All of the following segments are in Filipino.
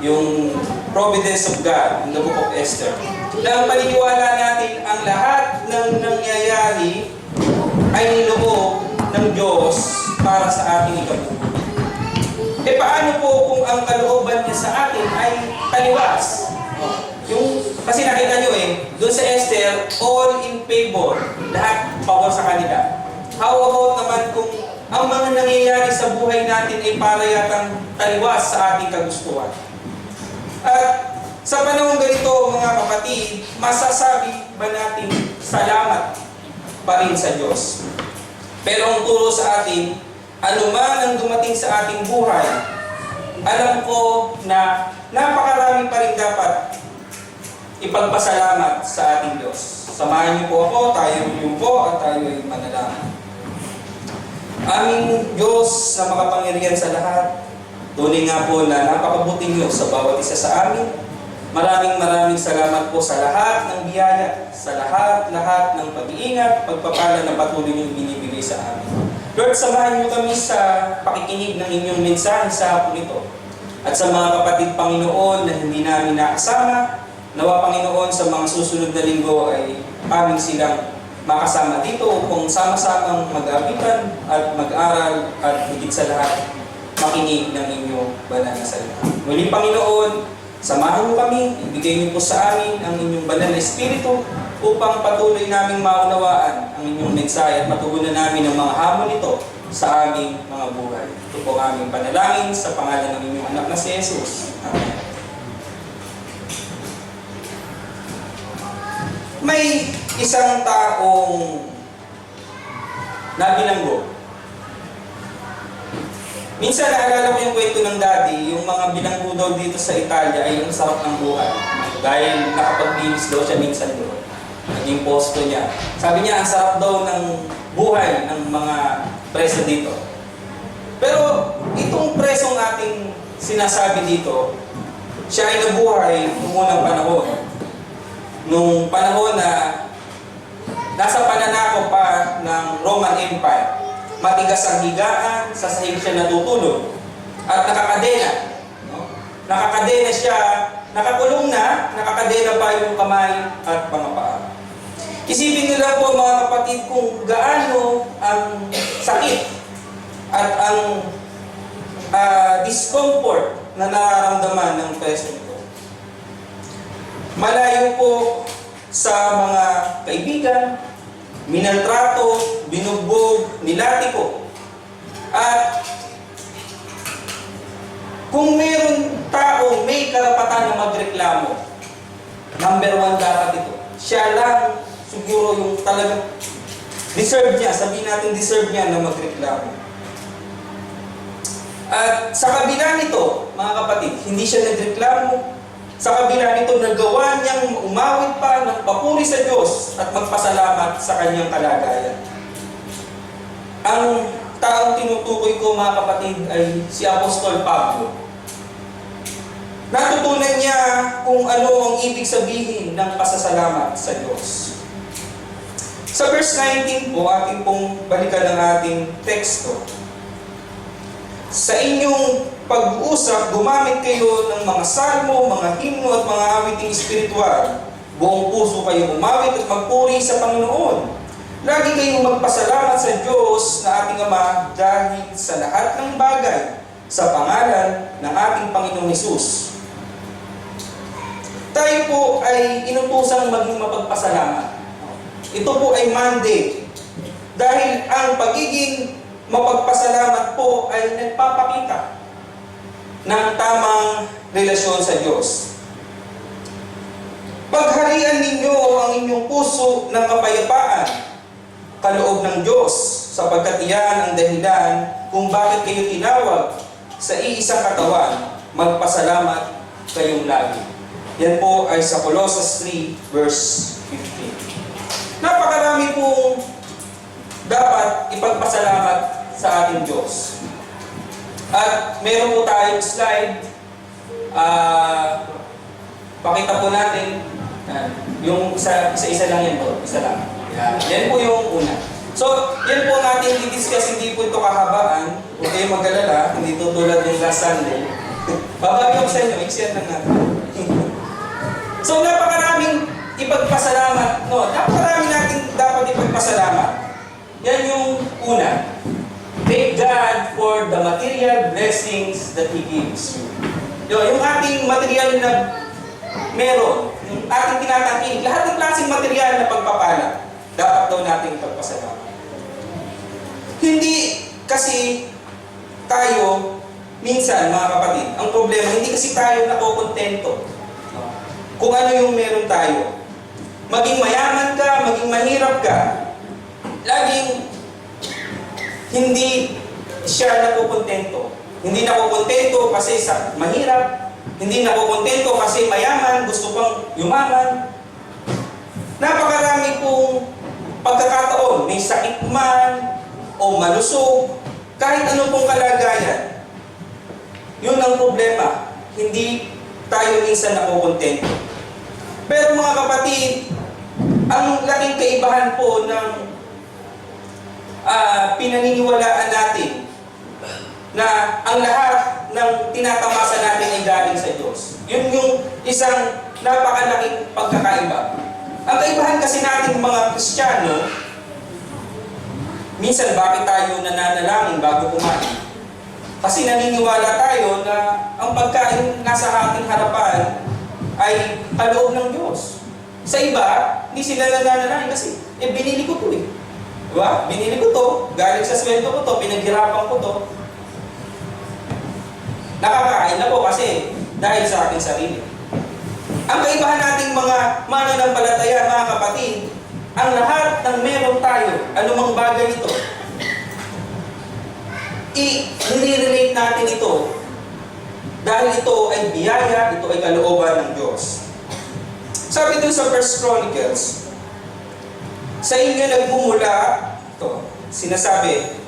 yung Providence of God in the book of Esther. Na ang paniniwala natin ang lahat ng nangyayari ay niloob ng Diyos para sa ating ikabubuti. Paano po kung ang kalooban niya sa atin ay taliwas? Kasi nakita nyo doon sa Esther, all in favor, lahat pabor sa kanila. How about naman kung ang mga nangyayari sa buhay natin ay para yatang taliwas sa ating kagustuhan? At sa panahon ganito, mga kapatid, masasabi ba natin salamat pa rin sa Diyos? Pero ang turo sa atin, anuman ang dumating sa ating buhay, alam ko na napakarami pa rin dapat ipagpasalamat sa ating Diyos. Samahan niyo po ako, tayo po at tayo ay manalangin. Aming Diyos na makapangyarihan sa lahat, tunay nga po na napakabuti niyo sa bawat isa sa amin. Maraming salamat po sa lahat ng biyaya, sa lahat ng pag-iingat, pagpapala na patuloy niyong binibigay sa amin. Lord, samahan niyo kami sa pakikinig ng inyong mensahe sa hapon ito. At sa mga kapatid Panginoon na hindi namin nakasama, nawa Panginoon sa mga susunod na linggo ay aming silang makasama dito upang sama-samang mag-abitan at mag-aral at higit sa lahat, makinig ng inyong banal na salita. Muli Panginoon, samahan mo kami, ibigay niyo po sa amin ang inyong banal na Espiritu upang patuloy naming maunawaan ang inyong mensahe at matugunan namin ang mga hamon nito sa aming mga buhay. Ito po ang aming panalangin sa pangalan ng inyong anak na si Jesus. Amen. May isang taong nabilanggo. Minsan naalala ko yung kwento ng daddy, yung mga bilanggo daw dito sa Italia ay ang sarap ng buhay. Dahil nakapag-bilis daw siya minsan doon. Naging posto niya. Sabi niya, ang sarap daw ng buhay ng mga preso dito. Pero itong presong ating sinasabi dito, siya ay nabuhay noong unang panahon. Nung panahon na nasa pananako pa ng Roman Empire. Matigas ang higaan, sa sahig siya natutulog. At nakakadena. No? Nakakadena siya, nakakulong na, nakakadena pa yung kamay at mga paa. Isipin niyo lang po mga kapatid kung gaano ang sakit at ang discomfort na nararamdaman ng preso nito. Malayo po sa mga kaibigan, minaltrato, binugbog, nilatiko. At kung mayroon tao may karapatan na magreklamo, number 1 dapat ito. Siya lang siguro yung talagang deserve niya, sabihin natin deserve niya na magreklamo. At sa kabila nito, mga kapatid, hindi siya nagreklamo. Sa kabila nito, nagawa niyang umawit pa ng papuri sa Diyos at magpasalamat sa kanyang kalagayan. Ang taong tinutukoy ko, mga kapatid, ay si Apostol Pablo. Natutunan niya kung ano ang ibig sabihin ng pasasalamat sa Diyos. Sa verse 19 po, ating pong balikan ng ating teksto. Sa inyong pag-uusap, gumamit kayo ng mga salmo, mga himno at mga awiting espiritual. Buong puso kayong umawit at magpuri sa Panginoon. Lagi kayong magpasalamat sa Diyos na ating Ama dahil sa lahat ng bagay sa pangalan ng ating Panginoong Hesus. Tayo po ay inutusang maging mapagpasalamat. Ito po ay mandate. Dahil ang pagiging mapagpasalamat po ay nagpapakita ng tamang relasyon sa Diyos. Pagharian ninyo ang inyong puso ng kapayapaan, kaloob ng Diyos, sapagkat iyan ang dahilan kung bakit kayo tinawag sa iisang katawan, magpasalamat kayong lagi. Yan po ay sa Colossus 3 verse 15. Napakarami pong dapat ipagpasalamat sa ating Diyos. At meron po tayong slide. Pakita po natin. Yung isa-isa lang yan po. Isa lang. Yan po yung una. So, yan po ang ating i-discuss. Hindi po ito kahabaan. Huwag kayong mag-alala. Hindi ito tulad yung last Sunday. Babawi ako sa inyo, i-share lang natin. So, napakaraming ipagpasalamat. No, napakarami natin dapat ipagpasalamat. Yan yung una. Thank God for the material blessings that He gives you. Yung ating material na meron, yung ating tinatangkilik, lahat ng klaseng material na pagpapala, dapat daw natin ipagpasalamat. Hindi kasi tayo, minsan mga kapatid, ang problema, hindi kasi tayo nakokontento kung ano yung meron tayo. Maging mayaman ka, maging mahirap ka, laging hindi siya nakokontento. Hindi nakokontento kasi mahirap, hindi nakokontento kasi mayaman, gusto pang yumaman. Napakarami pong pagkakataon, may sakit man o malusog, kahit anong pong kalagayan. Yun ang problema, hindi tayo minsan nakokontento. Pero mga kapatid, ang laking kaibahan po ng pinaniniwalaan natin na ang lahat ng tinatamasa natin ay galing sa Diyos. Yun yung isang napakalaking pagkakaiba. Ang kaibahan kasi natin mga Kristiyano, minsan bakit tayo nananalangin bago kumain? Kasi naniniwala tayo na ang pagkain nasa ating harapan ay kaloob ng Diyos. Sa iba, hindi sila nananalangin kasi, binili ko to eh. Diba? Binili ko to, galing sa sweldo ko to, pinaghirapan ko to. Nakakain na po kasi dahil sa ating sarili. Ang kaibahan nating mga mananampalataya, mga kapatid, ang lahat ng meron tayo, anumang bagay ito, i-relate natin ito dahil ito ay biyaya, ito ay kalooban ng Diyos. Sabi dun sa 1 Chronicles, sa inyo nagmumula, ito, sinasabi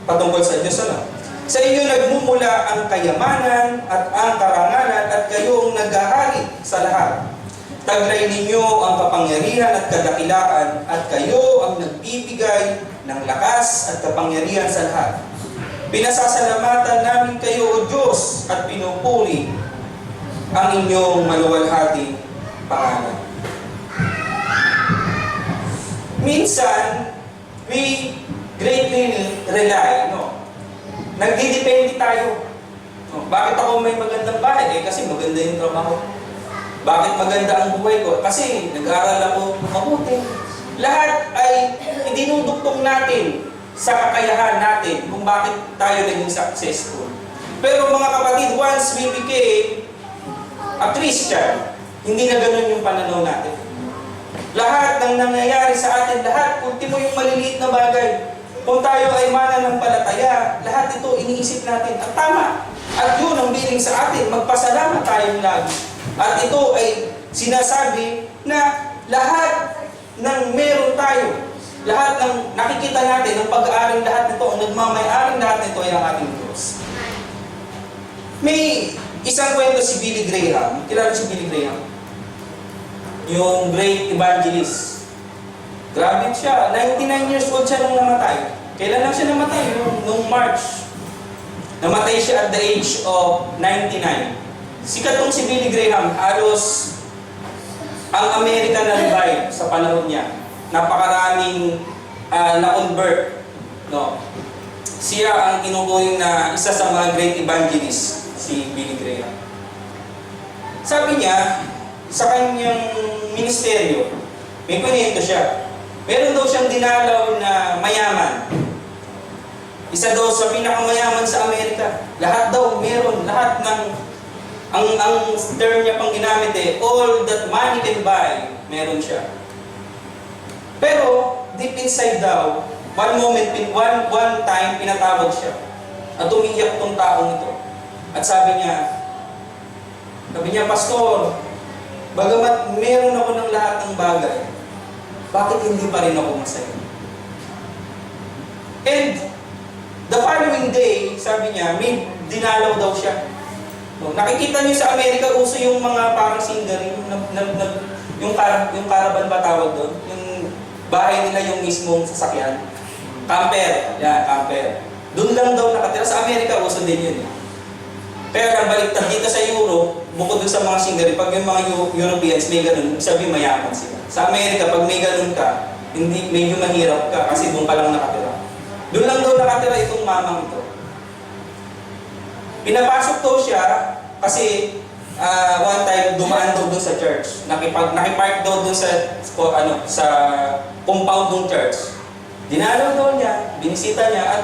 patungkol sa Diyos, ano? Sa inyo nagmumula ang kayamanan at ang karangalan at kayong naghahari sa lahat. Taglay ninyo ang kapangyarihan at kadakilaan at kayo ang nagbibigay ng lakas at kapangyarihan sa lahat. Pinasasalamatan namin kayo, O Diyos, at pinupuri ang inyong maluwalhating pangalan. Minsan, we greatly rely, no? Nagdidepende tayo. Bakit ako may magandang bahay? Kasi maganda yung trabaho. Bakit maganda ang buhay ko? Kasi nag-aaral ako mabuti. Lahat ay idinudugtong natin sa kakayahan natin kung bakit tayo naging successful. Pero mga kapatid, once we became a Christian, hindi na ganun yung pananaw natin. Lahat ng nangyayari sa atin, lahat, ultimo yung maliliit na bagay. Kung tayo ay mananampalataya, lahat ito iniisip natin at tama. At yun ang biling sa atin, magpasalamat tayong lagi. At ito ay sinasabi na lahat ng meron tayo, lahat ng nakikita natin, ng pag-aaring lahat nito, ang nagmamay-aring lahat nito ay ang ating Diyos. May isang kwento si Billy Graham. Kilala si Billy Graham? Yung great evangelist. Grabe siya. 99 years old siya nung namatay. Kailan lang siya namatay? Nung March. Namatay siya at the age of 99. Sikat tong si Billy Graham. Halos ang Amerika na revive sa panahon niya. Napakaraming na-convert. No? Siya ang tinuturing na isa sa mga great evangelist, si Billy Graham. Sabi niya, sa kanyang ministeryo, may kwento siya. Meron daw siyang dinalaw na mayaman. Isa daw sa pinakamayaman sa Amerika. Lahat daw meron, lahat ng ang term niya pang ginamit all that money can buy, meron siya. Pero deep inside daw, one time pinatawag siya. At umiiyak tong taong ito. At sabi niya, Pastor, bagamat meron ako ng lahat ng bagay, bakit hindi pa rin ako masaya? And the following day, sabi niya, may dinalaw daw siya. No, nakikita niyo sa Amerika, uso yung mga parang singer, yung caravan ba tawag doon? Yung bahay nila yung mismong sasakyan. Camper. Yan, camper. Doon lang daw nakatira. Sa Amerika, uso din yun. Kaya lang baliktad dito sa Europe, bukod dun sa mga scenery, pag yung mga Europeans may ganun, sabi mayaman sila. Sa Amerika, pag may ganun ka, hindi, medyo mahirap ka kasi doon ka lang nakatira. Doon lang daw nakatira itong mamang ito. Pinapasok daw siya kasi one time dumaan daw doon sa church. Nakipark daw doon sa compound ng church. Dinalaw daw niya, binisita niya, at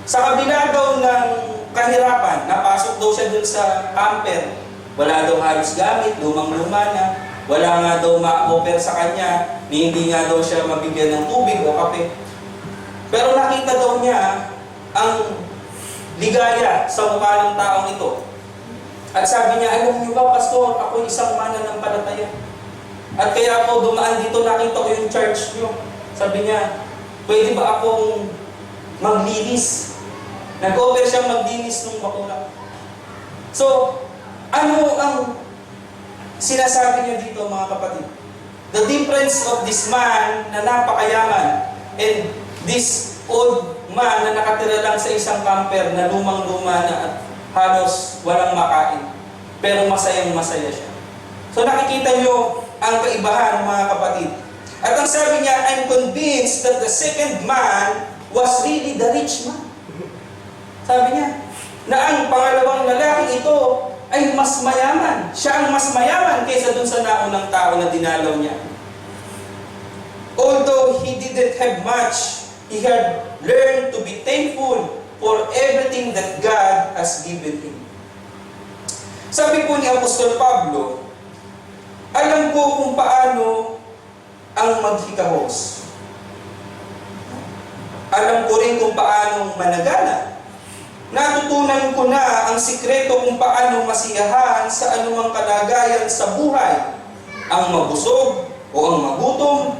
sa kabila daw ng kahirapan, napasok daw siya doon sa camper. Wala daw halos gamit, lumang-luma na. Wala nga daw ma-offer sa kanya, hindi nga daw siya mabigyan ng tubig o kape. Pero nakita daw niya ang ligaya sa mukha ng taong ito. At sabi niya, alam niyo ba, Pastor, ako isang mananampalataya. At kaya ako dumaan dito, nakita ko yung church niyo. Sabi niya, pwede ba akong maglinis? Nag-offer siya maglinis ng bakura. So, ano ang sinasabi niya dito, mga kapatid? The difference of this man na napakayaman and this old man na nakatira lang sa isang camper na lumang-luma na at halos walang makain. Pero masayang-masaya siya. So nakikita niyo ang kaibahan, mga kapatid. At ang sabi niya, I'm convinced that the second man was really the rich man. Sabi niya, na ang pangalawang lalaki ito ay mas mayaman. Siya ang mas mayaman kaysa dun sa naunang tao na dinalaw niya. Although he didn't have much, he had learned to be thankful for everything that God has given him. Sabi po ni Apostol Pablo, alam ko kung paano ang maghikahos. Alam ko rin kung paano managana. Natutunan ko na ang sikreto kung paano masiyahan sa anumang kalagayan sa buhay. Ang mabusog o ang magutom,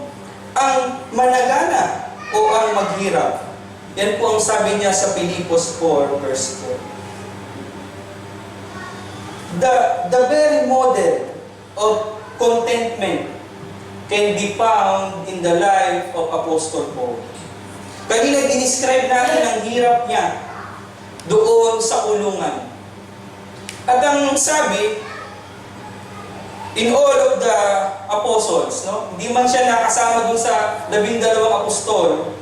ang managana o ang maghirap. Yan po ang sabi niya sa Filipos 4 verse 4. The very model of contentment can be found in the life of Apostle Paul. Kanina dinescribe natin ang hirap niya doon sa kulungan. At ang sabi, in all of the apostles, no? Hindi man siya nakasama doon sa 12 apostol,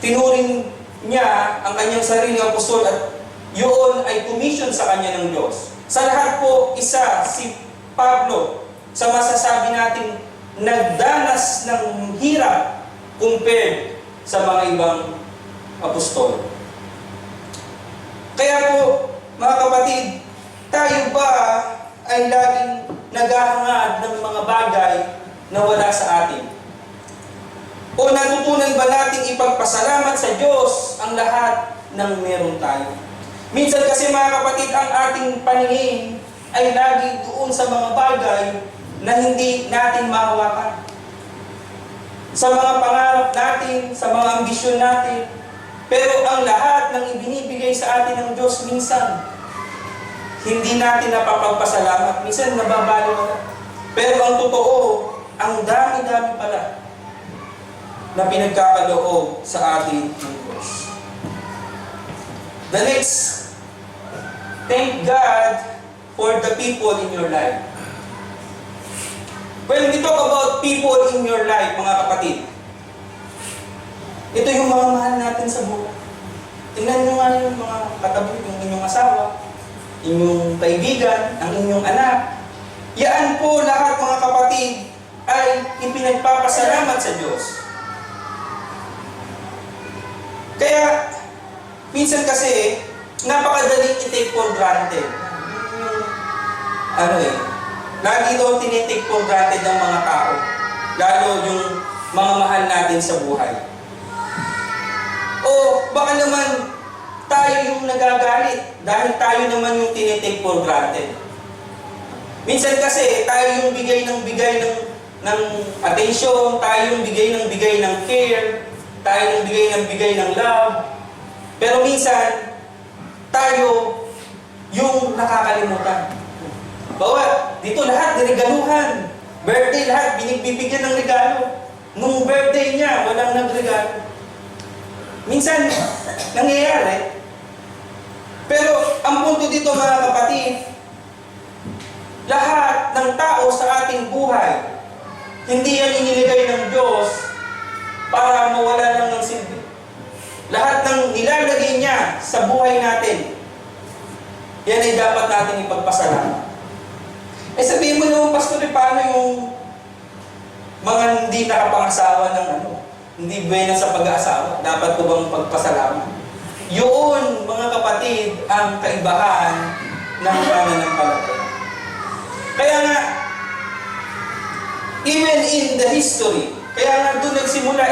tinuring niya ang kanyang sariling apostol at yun ay commission sa kanya ng Diyos. Sa lahat po, isa, si Pablo, sa masasabi natin, nagdanas ng hirap compared sa mga ibang apostol. Kaya po, mga kapatid, tayo ba ay laging naghahangad ng mga bagay na wala sa atin? O natutunan ba nating ipagpasalamat sa Diyos ang lahat ng meron tayo? Minsan kasi, mga kapatid, ang ating paningin ay lagi doon sa mga bagay na hindi natin mahawakan. Sa mga pangarap natin, sa mga ambisyon natin. Pero ang lahat ng ibinibigay sa atin ng Diyos minsan, hindi natin napapagpasalamat. Minsan nababaliwala. Pero ang totoo, ang dami-dami pala na pinagkakaloob sa atin ng Diyos. The next, thank God for the people in your life. When we talk about people in your life, mga kapatid, ito yung mga mahal natin sa buhay. Tingnan nyo nga yung mga katabi, yung inyong asawa, inyong kaibigan, ang inyong anak. Yan po lahat, mga kapatid, ay ipinagpapasalamat sa Diyos. Kaya, minsan kasi, napakadaling i-take for granted. Lagi doon tinitake for granted ng mga tao. Lalo yung mga mahal natin sa buhay. O baka naman tayo yung nagagalit dahil tayo naman yung tinitake for granted. Minsan kasi tayo yung bigay ng attention, tayo yung bigay ng care, tayo yung bigay ng love. Pero minsan, tayo yung nakakalimutan. Bawat, dito lahat niregaluhan. Birthday lahat, binibigyan ng regalo. Nung birthday niya, walang nagregalo. Minsan, nangyayari. Pero, ang punto dito mga kapatid, lahat ng tao sa ating buhay, hindi yan iniligay ng Diyos para mawala lang ng silbi. Lahat ng nilalagay niya sa buhay natin, yan ay dapat natin ipagpasalamat. Eh sabihin mo naman, Pastor, paano yung mga hindi nakapangasawa ng hindi buena sa pag-aasawa? Dapat ko bang pagpasalamat? Yun, mga kapatid, ang kaibahan ng pananampalataya. Kaya nga, even in the history, kaya nga doon nagsimula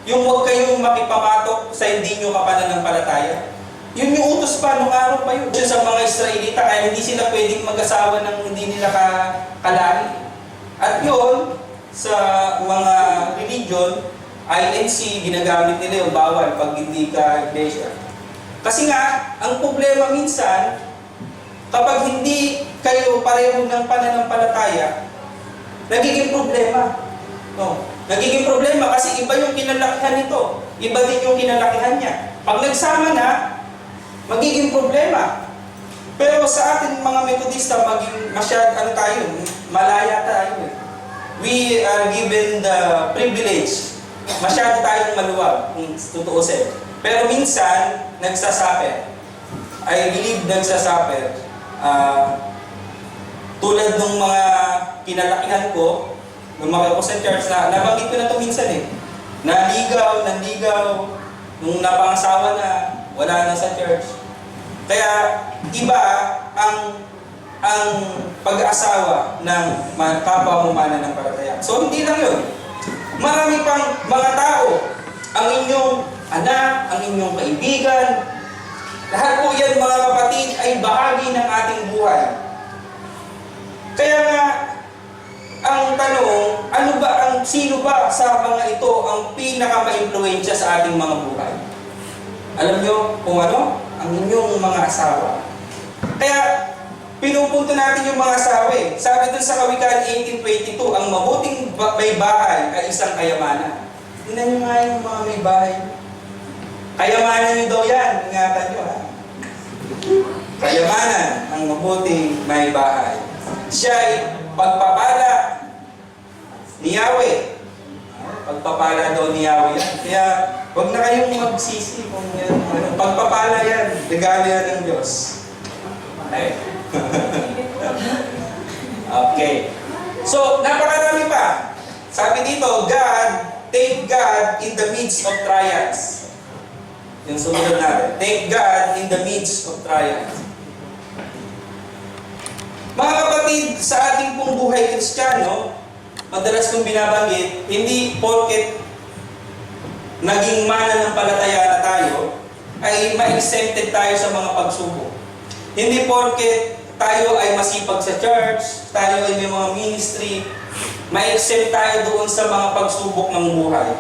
yung huwag kayong makipamatok sa hindi nyo kapananampalataya. Yun yung utos pa, nung araw pa yun. Sa mga Israelita, kaya hindi sila pwedeng mag-asawa ng hindi nila kalahi. At yun, sa mga religion, INC, ginagamit nila yung bawal pag hindi ka iglesia. Kasi nga, ang problema minsan, kapag hindi kayo pareho ng pananampalataya, nagiging problema. No. Nagiging problema kasi iba yung kinalakihan nito. Iba din yung kinalakihan niya. Pag nagsama na, magiging problema. Pero sa ating mga Metodista, maging malaya tayo. We are given the privilege. Masyado tayong maluwag, kung tutuusin. Pero minsan, nagsasaper. I believe nagsasaper. Tulad ng mga kinalakihan ko, lumaki ako sa church, nabanggit ko na ito minsan Nanligaw, nung napangasawa na, wala na sa church. Kaya, iba ang pag-asawa ng kapwa mo mananampalataya. So, hindi lang yun. Marami pang mga tao, ang inyong anak, ang inyong kaibigan, lahat po yan mga kapatid ay bahagi ng ating buhay. Kaya nga, ang tanong, sino ba sa mga ito ang pinaka-ma-influensya sa ating mga buhay? Alam nyo kung ano? Ang inyong mga asawa. Kaya, pinupunto natin yung mga asawa Sabi dun sa Kawikaan 18:22, ang mabuting may bahay ay isang kayamanan. Tingnan nyo nga yung mga may bahay. Kayamanan nyo daw yan. Ingatan nyo Kayamanan ang mabuting may bahay. Siya ay pagpapala ni Yahweh. Pagpapala daw ni Yahweh yan. Kaya, huwag na kayong magsisi kung yan. Pagpapala yan. Regalo yan ng Diyos. Okay? Okay. So, napakarami pa. Sabi dito, take God in the midst of trials. Yung sumunod natin. Take God in the midst of trials. Mga kapatid, sa ating pong buhay Kristiyano, madalas kong binabanggit, hindi porket naging mananampalataya na tayo, ay ma-exempted tayo sa mga pagsubok. Hindi porket tayo ay masipag sa church, tayo ay may mga ministry, ma-exempt tayo doon sa mga pagsubok ng buhay.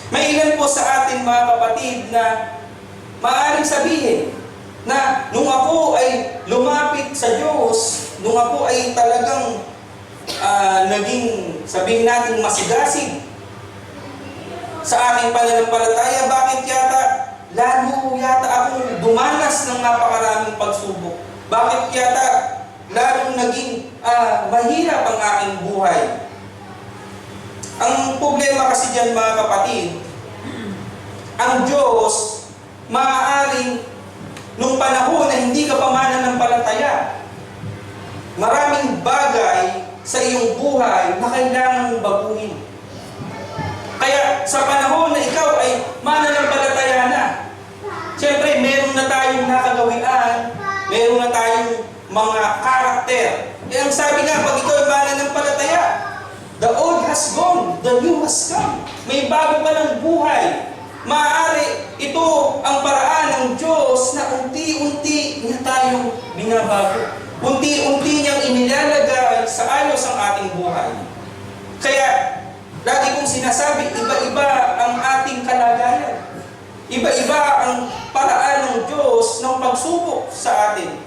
May ilan po sa atin mga kapatid na maaaring sabihin na nung ako ay lumapit sa Diyos, nung ako ay talagang naging, sabihin natin, masigasig sa aking pananampalataya, bakit lalo yata akong dumanas ng napakaraming pagsubok? Bakit yata lalong naging mahirap ang aking buhay? Ang problema kasi dyan mga kapatid, ang Diyos maaaring nung panahon na hindi ka pa mananampalataya, maraming bagay sa iyong buhay na kailangan mong baguhin. Kaya sa panahon na ikaw ay mananampalataya na, siyempre meron na tayong nakagawian, meron na tayong mga karakter. Ang sabi nga, pag ikaw ay mananampalataya, the old has gone, the new has come. May bago pa ng buhay. Maaari ito ang paraan ng Diyos na unti-unti niya tayong binabago. Unti-unti niyang inilalagay sa ayos ang ating buhay. Kaya, lagi kong sinasabi, iba-iba ang ating kalagayan. Iba-iba ang paraan ng Diyos ng pagsubok sa atin.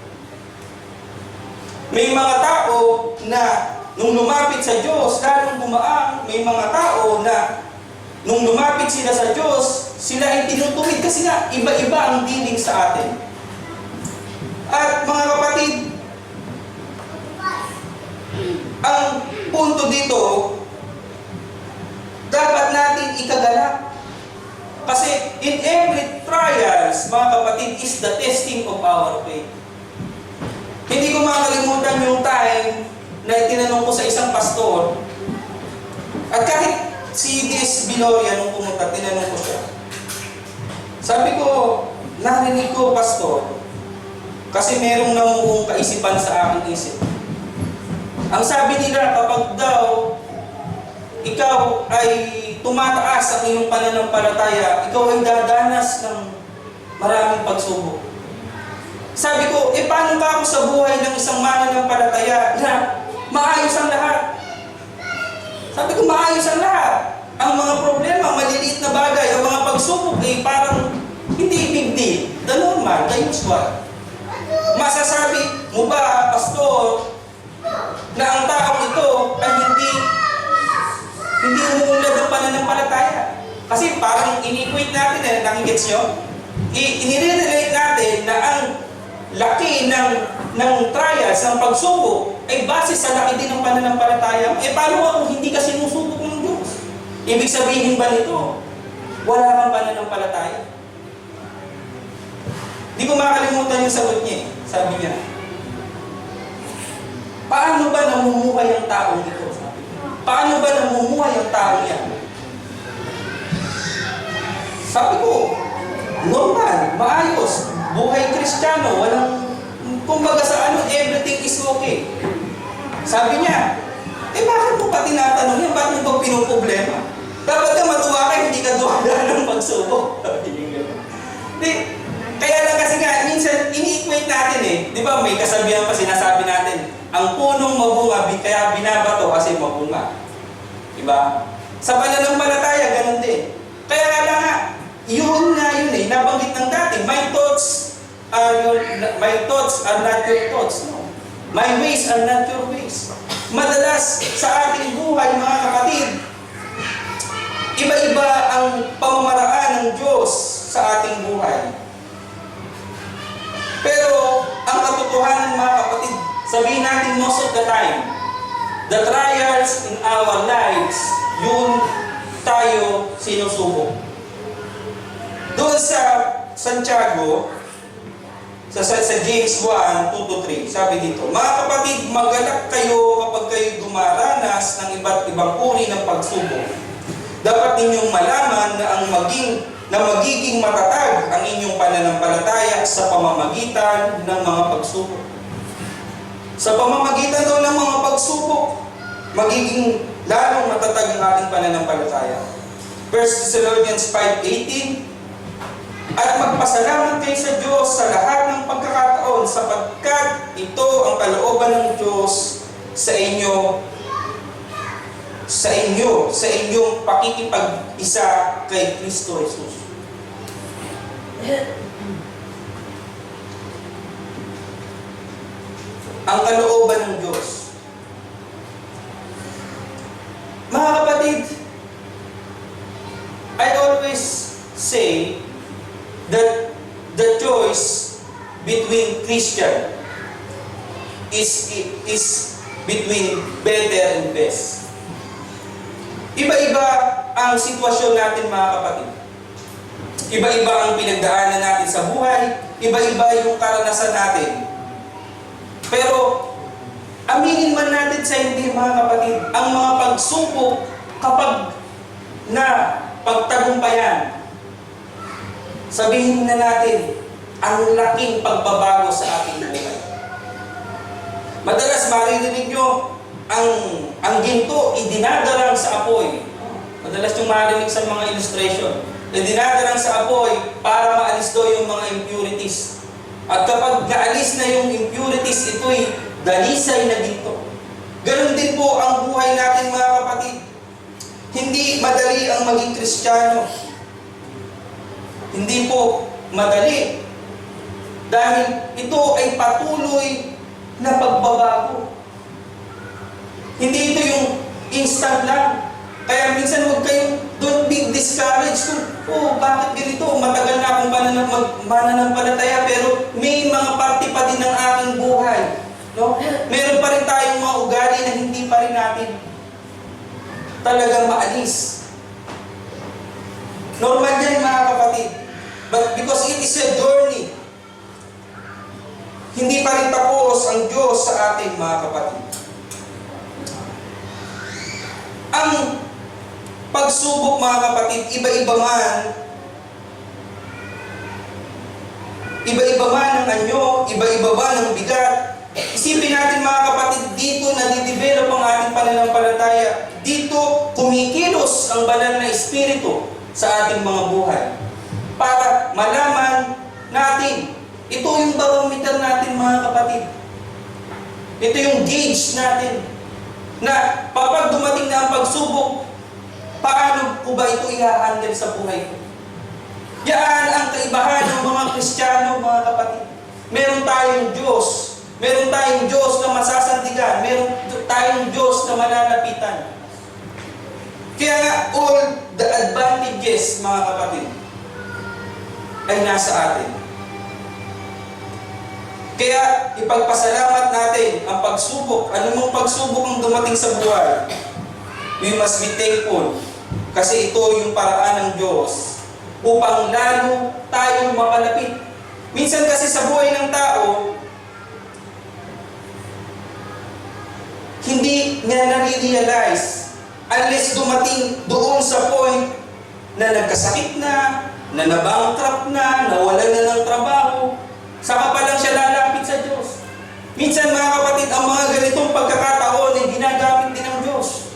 May mga tao na nung lumapit sa Diyos, lalong gumaang. May mga tao na nung lumapit sila sa Diyos, sila ay tinutuwid kasi nga iba-iba ang dealing sa atin. At mga kapatid, ang punto dito, dapat natin ikagalak. Kasi in every trials, mga kapatid, is the testing of our faith. Hindi ko makalimutan yung time na tinanong ko sa isang pastor, at kahit si D.S. Biloria nung pumunta, tinanong ko siya. Sabi ko, narinig ko, pastor, kasi merong namuong kaisipan sa aking isip. Ang sabi nila, kapag daw ikaw ay tumataas ang iyong pananampalataya, ikaw ay dadanas ng maraming pagsubok. Sabi ko, paano ba ako sa buhay ng isang mananampalataya na maayos ang lahat? Sabi ko, maayos ang lahat. Ang mga problema, maliliit na bagay, ang mga pagsubok ay parang hindi big deal. The normal, the usual. Masasabi mo ba, pastor, na ang taong ito ay hindi umuunlad ng pananampalataya? Kasi parang ini-equate natin, nakikits nyo? Inirelate natin na ang laki ng trials, ng pagsubok, ay base sa laki din ng pananampalataya. Paano kung hindi ka sinusubok ng Diyos? Ibig sabihin ba nito, wala kang pananampalataya? Di ko makalimutan yung sagot niya. Sabi niya, paano ba namumuhay ang taong ito? Paano ba namumuhay ang taong yan? Sabi ko, normal, maayos, buhay Kristiyano, walang, kumbaga sa everything is okay. Sabi niya, bakit mo pa tinatanong yan? Bakit mo ba pinuproblema? Dapat ka matuwa ka, hindi ka duwala ng pagsubok. Kaya lang kasi nga, minsan, ini-equate natin Di ba, may kasabihan pa sinasabi natin, ang punong mabunga, kaya binabato kasi mabunga. Diba? Sa pananampalataya, ganun din. Kaya nga, yun nabanggit ng dati, my thoughts are not your thoughts. No. My ways are not your ways. Madalas sa ating buhay, mga kapatid, iba-iba ang pamamaraan ng Diyos sa ating buhay. Pero, ang katotohanan, mga kapatid, sabihin natin most of the time, the trials in our lives, yun tayo sinusubok. Doon sa Santiago, sa James 1, 2-3, sabi dito, mga kapatid, magalak kayo kapag kayo dumaranas ng iba't ibang uri ng pagsubok. Dapat ninyong malaman na magiging matatag ang inyong pananampalataya sa pamamagitan ng mga pagsubok. Sa pamamagitan daw ng mga pagsubok, magiging lalong matatag ang ating pananampalataya. 1 Thessalonians 5:18, at magpasalamat kayo sa Diyos sa lahat ng pagkakataon sapagkat ito ang kalooban ng Diyos sa inyong pakikipag-isa kay Kristo Jesus. Ang kalooban ng Diyos. Mga kapatid, I always say that the choice between Christian is between better and best. Iba-iba ang sitwasyon natin, mga kapatid. Iba-iba ang pinagdaanan natin sa buhay, iba-iba yung karanasan natin. Pero, aminin man natin sa hindi, mga kapatid, ang mga pagsubok kapag na pagtagumpayan, sabihin na natin, ang laking pagbabago sa ating buhay. Madalas maririnig nyo, ang ginto, idinadarang sa apoy. Madalas yung marinig sa mga illustration. Idinadarang sa apoy para maalis daw yung mga impurities. At kapag naalis na yung impurities, ito'y dalisay na ginto. Ganon din po ang buhay natin, mga kapatid. Hindi madali ang maging Kristiyano. Hindi po madali. Dahil ito ay patuloy na pagbabago. Hindi ito yung instant lang. Kaya minsan huwag kayong Don't be discouraged kung, bakit ganito? Matagal na akong mananampalataya pero may mga parte pa din ng aking buhay. No? Meron pa rin tayong mga ugali na hindi pa rin natin talagang maalis. Normal yan mga kapatid. But because it is a journey, hindi pa rin tapos ang Diyos sa ating mga kapatid. Ang pagsubok mga kapatid, iba-iba man ang anyo, iba-iba man ang bigat. Isipin natin mga kapatid, dito nadidevelop ang ating pananampalataya. Dito kumikilos ang banal na Espiritu sa ating mga buhay. Para malaman natin, ito yung barometer natin mga kapatid. Ito yung gauge natin. Na kapag dumating na ang pagsubok, paano ko ba ito i-handle sa buhay ko? Yan ang kaibahan ng mga Kristiyano, mga kapatid. Meron tayong Diyos. Meron tayong Diyos na masasandigan. Meron tayong Diyos na mananapitan. Kaya nga, all the advantages, mga kapatid, ay nasa atin. Kaya, ipagpasalamat natin ang pagsubok. Anumang pagsubok ang dumating sa buhay, we must be thankful. Kasi ito yung paraan ng Diyos upang lalo tayong mapalapit. Minsan kasi sa buhay ng tao, hindi niya nare-realize unless dumating doon sa point na nagkasakit na nabankrupt na, nawalan na ng trabaho, saka pa lang siya lalapit sa Diyos. Minsan mga kapatid, ang mga ganitong pagkakataon ay ginagamit din ng Diyos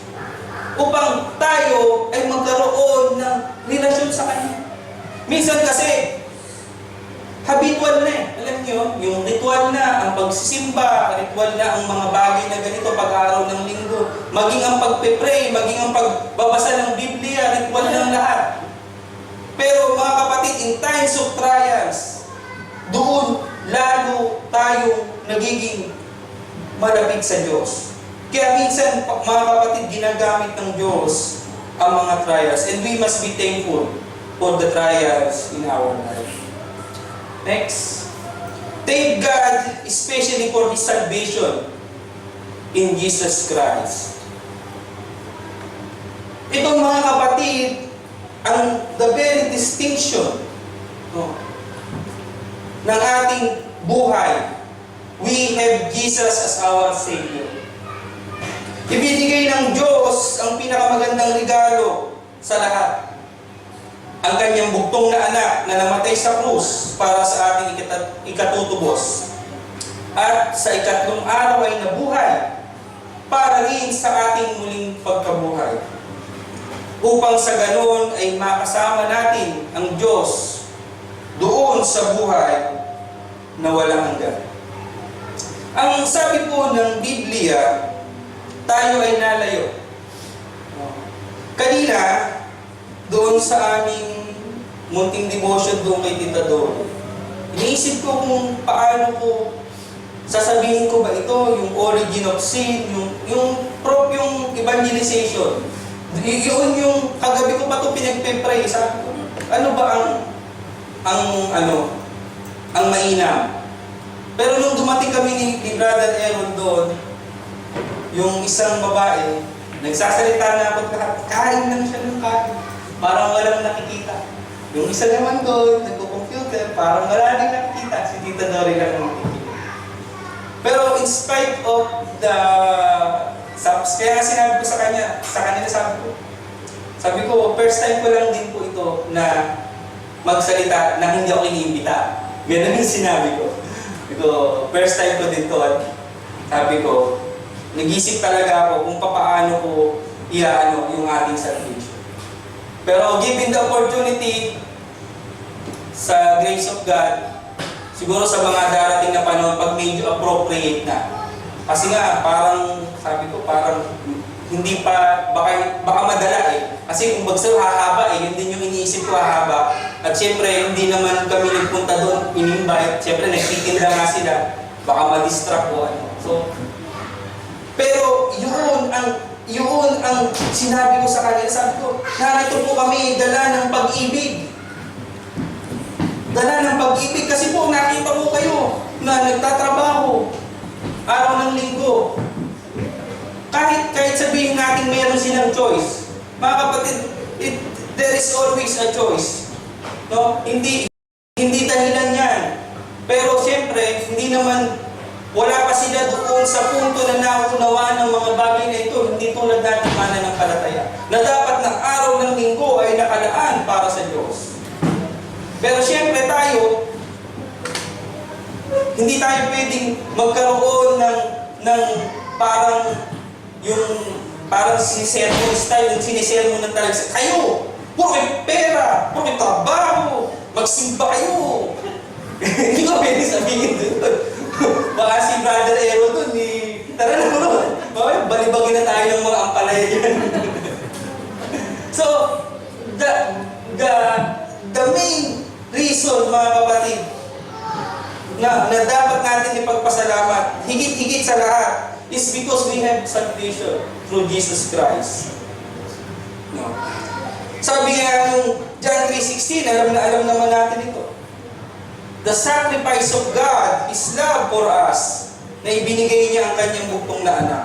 upang tayo ay magkaroon ng relasyon sa Kanya. Minsan kasi, habitual na eh. Alam niyo, yung ritual na, ang pagsisimba, ritual na ang mga bagay na ganito pag-araw ng linggo, maging ang pagpe-pray, maging ang pagbabasa ng Biblia, ritual ng lahat. Pero mga kapatid, in times of trials, doon lalo tayo nagiging malapit sa Diyos. Kaya minsan, mga kapatid, ginagamit ng Diyos ang mga trials. And we must be thankful for the trials in our life. Next. Thank God, especially for His salvation in Jesus Christ. Itong mga kapatid, ang the very distinction ng ating buhay, we have Jesus as our Savior. Ibinigay ng Diyos ang pinakamagandang regalo sa lahat. Ang kanyang buktong na anak na namatay sa krus para sa ating ikatutubos. At sa ikatlong araw ay nabuhay para rin sa ating muling pagkabuhay. Upang sa ganon ay makasama natin ang Diyos doon sa buhay na walang hanggan. Ang sabi po ng Biblia, tayo ay nalayo. Kanina, doon sa aming munting devotion doon kay Tita Dori, iniisip ko kung paano ko sasabihin ko ba ito, yung origin of sin, yung evangelization. Yun yung kagabi ko pa ito pinagpe-pray. Sabi ko, ano ba ang mainam? Pero nung dumating kami ni Brother Aaron doon, yung isang babae, nagsasalita na ako, kain lang siya ng kain. Parang walang nakikita. Yung isa naman doon, nagpo-computer, parang wala nang nakikita. Si Tita Dori lang ang nakikita. Pero in spite of the... Kaya sinabi ko sa kanila sabi ko, first time ko lang din po ito na magsalita na hindi ako iniimbita. Ganun yung sinabi ko. First time ko din to at sabi ko, nag-isip talaga ako kung paano ko yung ating salvation. Pero given the opportunity sa grace of God, siguro sa mga darating na panahon, pag medyo appropriate na. Kasi nga, parang, sabi ko, parang hindi pa, baka madala eh. Kasi kung bagsaw hahaba eh, yun din yung iniisip ko hahaba. At syempre, hindi naman kami nagpunta doon, in-invite. Syempre, nagtitinda nga sila. Baka ma-distract ko. So, pero yun ang yun ang sinabi ko sa kanila. Sabi ko, narito po kami, dala ng pag-ibig. Dala ng pag-ibig kasi po nakita mo kayo na nagtatrabaho araw ng linggo. Kahit sabihin natin meron silang choice. Mga kapatid, there is always a choice. No? Hindi dahilan yan. Pero siyempre, hindi naman, wala pa sila doon sa punto na naunawaan ng mga bagay na ito. Hindi tulad natin mananampalataya. Na dapat ng araw ng linggo ay nakalaan para sa Diyos. Pero siyempre tayo, hindi tayo pwedeng magkaroon ng parang sinisermon style, yung sinisermon ng talaga sa kayo, puro pera, puro trabaho, magsimba kayo. Hindi ko pwede sabihin doon. Baka si Brother Ero doon, tara na mo doon. Balibagin na tayo ng mga ampalaya dyan. So, the main reason, mga kapatid, na dapat natin ipagpasalamat, higit-higit sa lahat, is because we have salvation through Jesus Christ. No? Sabi nga yung John 3:16, alam naman natin ito. The sacrifice of God is love for us, na ibinigay niya ang kanyang bugtong na anak.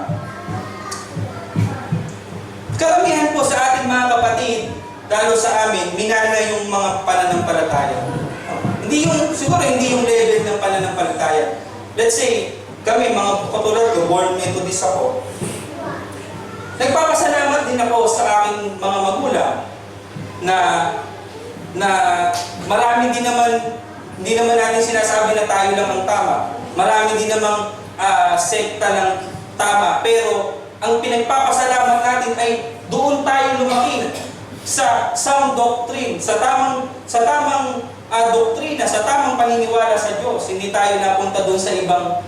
Karamihan po sa ating mga kapatid, lalo sa amin, minana yung mga pananampalataya. Siguro hindi yung level ng pananampalataya. Let's say, kami, mga katulad ko, born Methodist ako. Nagpapasalamat din ako sa aking mga magulang na marami din naman, hindi naman natin sinasabi na tayo lang ang tama. Marami din namang sekta ng tama. Pero ang pinagpapasalamat natin ay doon tayo lumaki sa sound doctrine, sa tamang doktrina, sa tamang paniniwala sa Diyos. Hindi tayo napunta doon sa ibang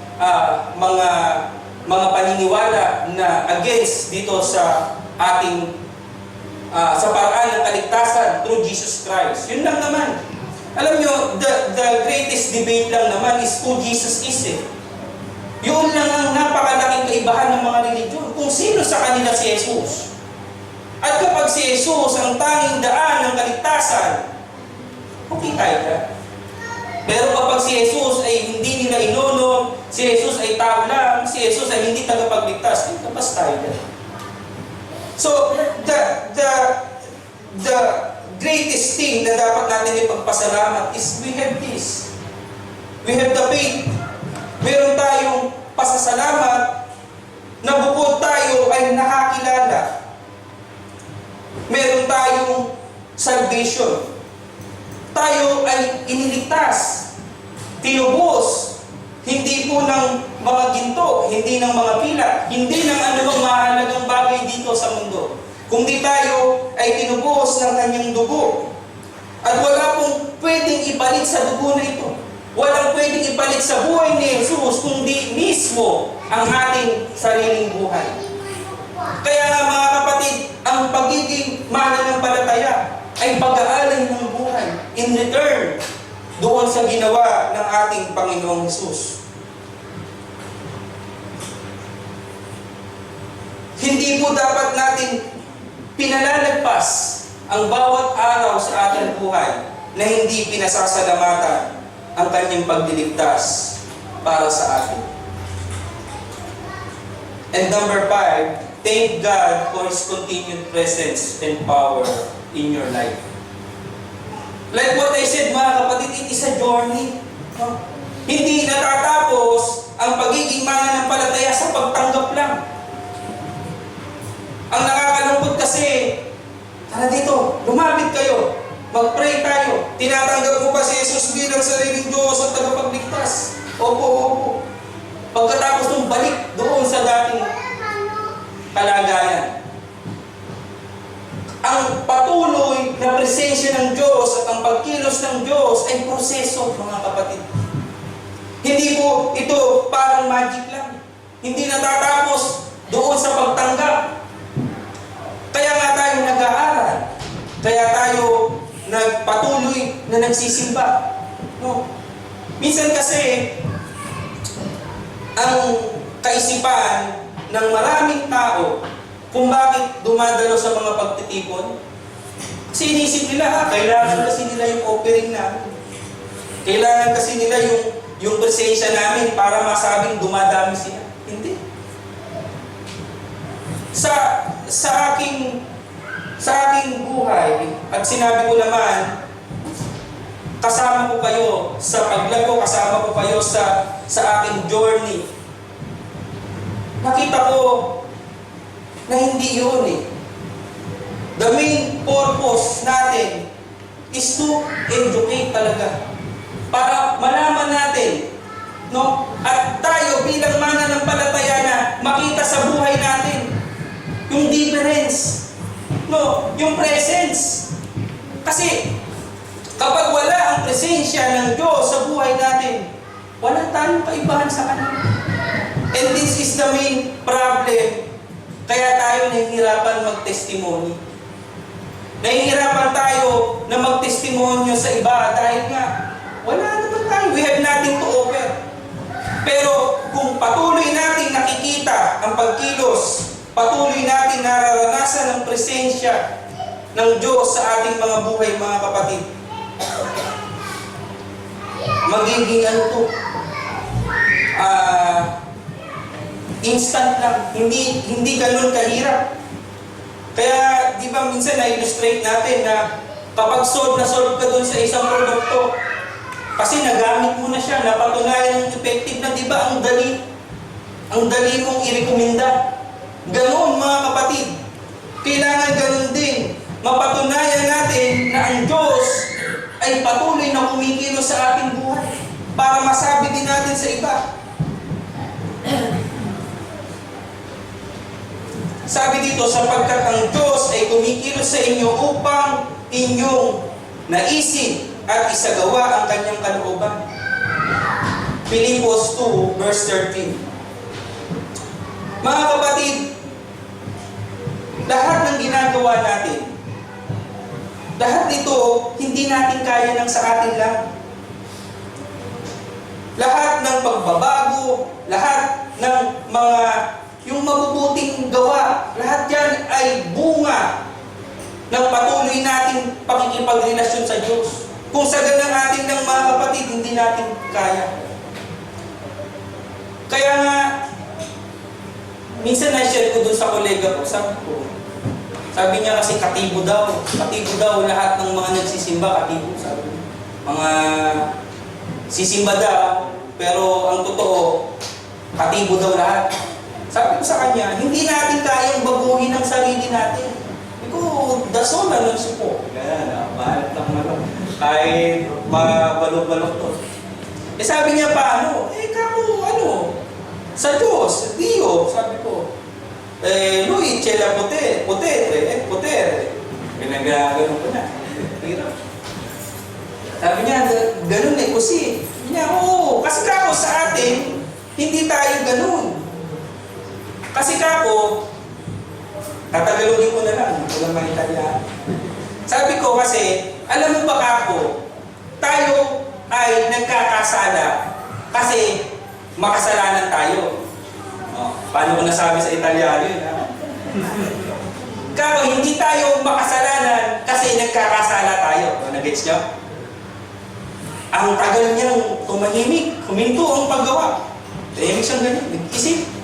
mga paniniwala na against dito sa ating sa paraan ng kaligtasan through Jesus Christ. Yun lang naman. Alam nyo, the greatest debate lang naman is who Jesus is. Yun lang ang napakalaking kaibahan ng mga religion. Kung sino sa kanila si Jesus. At kapag si Jesus ang tanging daan ng kaligtasan, okay tayo na. Pero kapag si Jesus ay hindi nila inono, si Jesus ay tao lang, si Jesus ay hindi tagapagligtas, tapos tayo na. So, the greatest thing na dapat natin ipagpasalamat is we have this. We have the faith. Meron tayong pasasalamat na bukod tayo ay nakakilala. Meron tayong salvation. Tayo ay iniligtas, tinubos, hindi po ng mga ginto, hindi ng mga pila, hindi ng anumang mahalagang bagay dito sa mundo. Kundi tayo ay tinubos ng kanyang dugo. At wala pong pwedeng ipalit sa dugo na ito. Walang pwedeng ipalit sa buhay ni Jesus, kundi mismo ang ating sariling buhay. Kaya nga mga kapatid, ang pagiging mananampalataya ay pag-aalay ng buhay in return doon sa ginawa ng ating Panginoong Jesus. Hindi po dapat natin pinalalagpas ang bawat araw sa ating buhay na hindi pinasasalamatan ang kanyang pagliligtas para sa atin. And number 5, thank God for His continued presence and power in your life. Like what I said, mga kapatid, it is a journey. No? Hindi natatapos ang pagiging mananampalataya sa pagtanggap lang. Ang nakakalungkot kasi, tara dito, lumapit kayo, mag-pray tayo. Tinatanggap mo ba si Jesus bilang sariling Diyos at tagapagligtas? Opo, opo. Pagkatapos nung balik doon sa dating kalagayan. Ang patuloy na presensya ng Diyos at ang pagkilos ng Diyos ay proseso, mga kapatid. Hindi po ito parang magic lang. Hindi natatapos doon sa pagtanggap. Kaya nga tayo nag-aaral. Kaya tayo nagpatuloy na nagsisimba. No? Minsan kasi, ang kaisipan ng maraming tao kung bakit dumadalo sa mga pagtitipon. Kasi inisip nila, kailangan kasi nila yung offering namin. Kailangan kasi nila yung presensya namin para masabing dumadami sila. Hindi. Sa aking buhay, at sinabi ko naman, kasama ko kayo sa paglago, kasama ko kayo sa aking journey. Nakita ko na hindi yun eh. The main purpose natin is to educate talaga. Para malaman natin, no? At tayo bilang mananampalataya na makita sa buhay natin yung difference, no? Yung presence. Kasi kapag wala ang presensya ng Diyos sa buhay natin, wala tayong kaibahan sa Kanya. And this is the main problem. Kaya tayo nahihirapan mag-testimony. Nahihirapan tayo na mag-testimonyo sa iba dahil nga, wala naman tayo. We have nothing to offer. Pero kung patuloy natin nakikita ang pagkilos, patuloy natin nararanasan ang presensya ng Diyos sa ating mga buhay, mga kapatid, magiging ano to? Instant lang. Hindi ganun kahirap. Kaya, di ba minsan na-illustrate natin na kapag solve ka dun sa isang produkto, kasi nagamit mo na siya, napatunayan yung effective na, di ba, ang dali mong i-recommenda. Ganun, mga kapatid. Kailangan ganun din. Mapatunayan natin na ang Diyos ay patuloy na kumikilos sa ating buhay para masabi din natin sa iba. Sabi dito, sapagkat ang Diyos ay kumikilos sa inyo upang inyong naisip at isagawa ang kanyang kalooban. Filipos 2 verse 13. Mga kapatid, lahat ng ginagawa natin, lahat nito, hindi natin kaya ng sa atin lang. Lahat ng pagbabago, lahat ng mga yung mabubuting gawa, lahat yan ay bunga ng patuloy nating pakikipagrelasyon sa Diyos. Kung sa ganang ating ng mga kapatid, hindi natin kaya. Kaya nga, minsan na-share ko dun sa kolega ko, sabi niya kasi katibo daw lahat ng mga nagsisimba, katibo, sabi niya. Mga sisimba daw, pero ang totoo, katibo daw lahat. Sabi ko sa kanya, hindi natin kayang baguhin ang sarili natin. Sabi ko, daso na lang supo. Kaya, bahalat lang naman. Kahit mabalog-balog to. Sabi niya, paano? Kako, sa Diyos, Dio, sabi ko. Lui, chela potere. Pinagaganon ko na. Sabi niya, ganun kasi. Sabi niya, oo, kasi kako sa atin, hindi tayo ganun. Kasi kako, tatagalogin ko na lang, walang maintalya. Sabi ko kasi, alam mo ba kako, tayo ay nagkakasala kasi makasalanan tayo. Paano ko nasabi sa Italyano yun? Kako, hindi tayo makasalanan kasi nagkakasala tayo. Nag-gets nyo? Ang tagal niyang tumahimik, huminto ang paggawa. Tahimik siyang ganyan, nag-isip.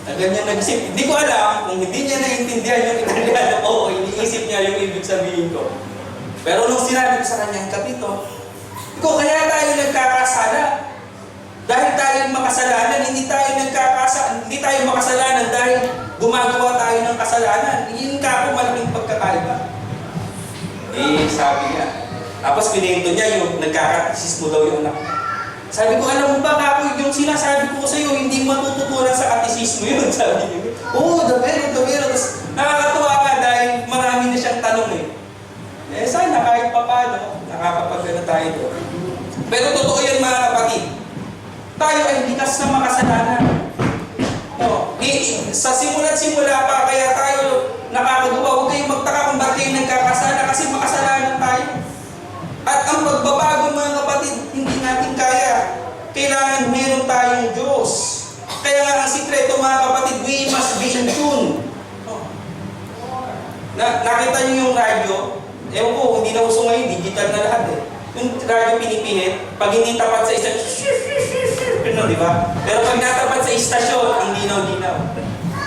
Ganyan nag-isip. Hindi ko alam kung hindi niya naiintindihan yung Italiano o iniisip niya yung ibig sabihin ko. Pero nung sinabi ko sa kanya, kapito, kaya tayo nagkakasala. Dahil tayo makasalanan, hindi tayo makasalanan dahil gumagawa tayo ng kasalanan. Yun ka po malaking pagkakaiba. Sabi niya. Tapos pinento niya yung nagkakatisismo daw yung anak. Sabi ko, alam mo ba kako, yung sinasabi ko sa iyo, hindi matututunan sa katisismo yun. Sabi niya, the meron. Tapos nakakatuwa ka dahil marami na siyang tanong sana kahit pa paano, nakakapagana tayo doon. Pero totoo yan mga kapatid. Tayo ay likas na makasalanan. Sa simula't-simula pa, kaya tayo nakakagawa. Huwag kayong magtaka kung bakit kayo nagkakasala kasi makasalanan tayo. At ang pagbabago mga kapatid, hindi natin kaya. Kailangan meron tayong Diyos. Kaya nga ang sikreto mga kapatid, we must be in in tune. Nakita niyo yung radyo? Ewan ko, hindi na uso ngayon, digital na lahat eh. Yung radyo pinipihit, pag hindi tapat sa istasyon, di ba? Pero pag natapat sa istasyon, ang linaw-linaw.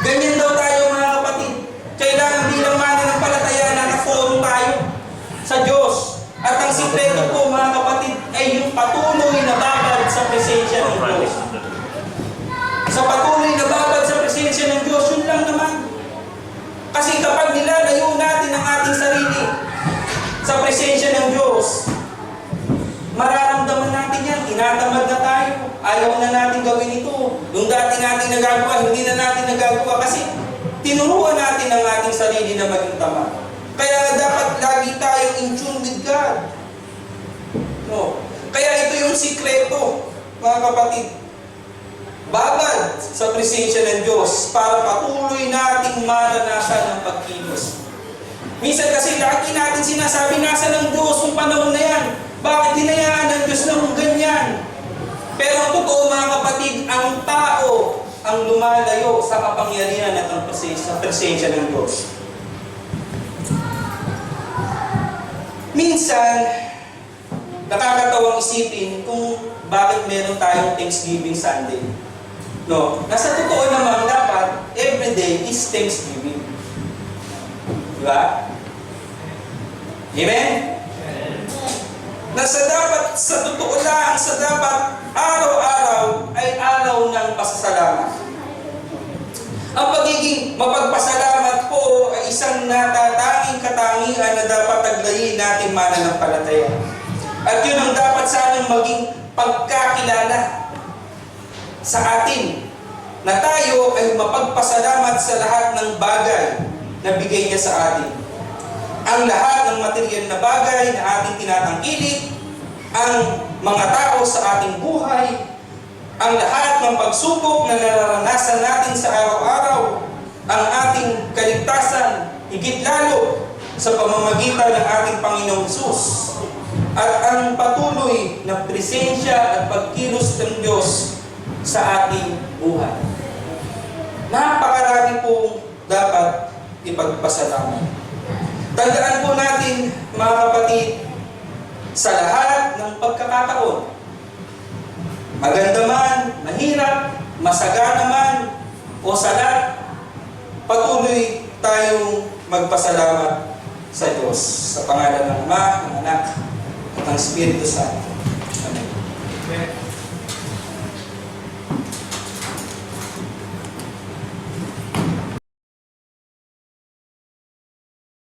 Ganyan daw tayo mga kapatid. Kailangan bilang mananampalataya na naka-forum tayo sa Diyos. At ang sikreto po mga kapatid ay yung patuloy na babad sa presensya ng Diyos. Sa patuloy na babad sa presensya ng Diyos, yun lang naman. Kasi kapag nilalayo natin ang ating sarili sa presensya ng Diyos, mararamdaman natin yan, tinatamad na tayo, ayaw na natin gawin ito. Yung dati natin nagagawa, hindi na natin nagagawa kasi tinuruan natin ang ating sarili na maging tamad. Kaya dapat lagi tayong in tune with God. No. Kaya ito yung sikreto, mga kapatid. Babad sa presensya ng Diyos para patuloy nating maranasan ang pagkilos. Minsan kasi lagi natin sinasabi, nasa ng Diyos yung panahon na yan. Bakit hinayaan ng Diyos na kung ganyan? Pero ang totoo mga kapatid, ang tao ang lumalayo sa kapangyarihan at ang presensya ng Diyos. Minsan, nakakatawang isipin kung bakit meron tayong Thanksgiving Sunday. No, nasa totoo naman dapat, everyday is Thanksgiving. Diba? Amen? Sa totoo lang, sa dapat araw-araw ay araw ng pasasalamat. Ang pagiging mapagpasalamat po ay isang natatanging katangian na dapat aglayin natin mananampalataya. At yun ang dapat sanang maging pagkakilala sa atin na tayo ay mapagpasalamat sa lahat ng bagay na bigay niya sa atin. Ang lahat ng material na bagay na ating tinatangkilik, ang mga tao sa ating buhay, ang lahat ng pagsubok na nararanasan natin sa araw-araw, ang ating kaligtasan, higit lalo sa pamamagitan ng ating Panginoong Hesus, at ang patuloy na presensya at pagkilos ng Diyos sa ating buhay. Napakarami pong dapat ipagpasalamat. Tandaan po natin, mga kapatid, sa lahat ng pagkakataon, maganda man, mahirap, masagana man, o salat, patuloy tayong magpasalamat sa Diyos. Sa pangalan ng Ama, ng Anak, at ng Espiritu Santo.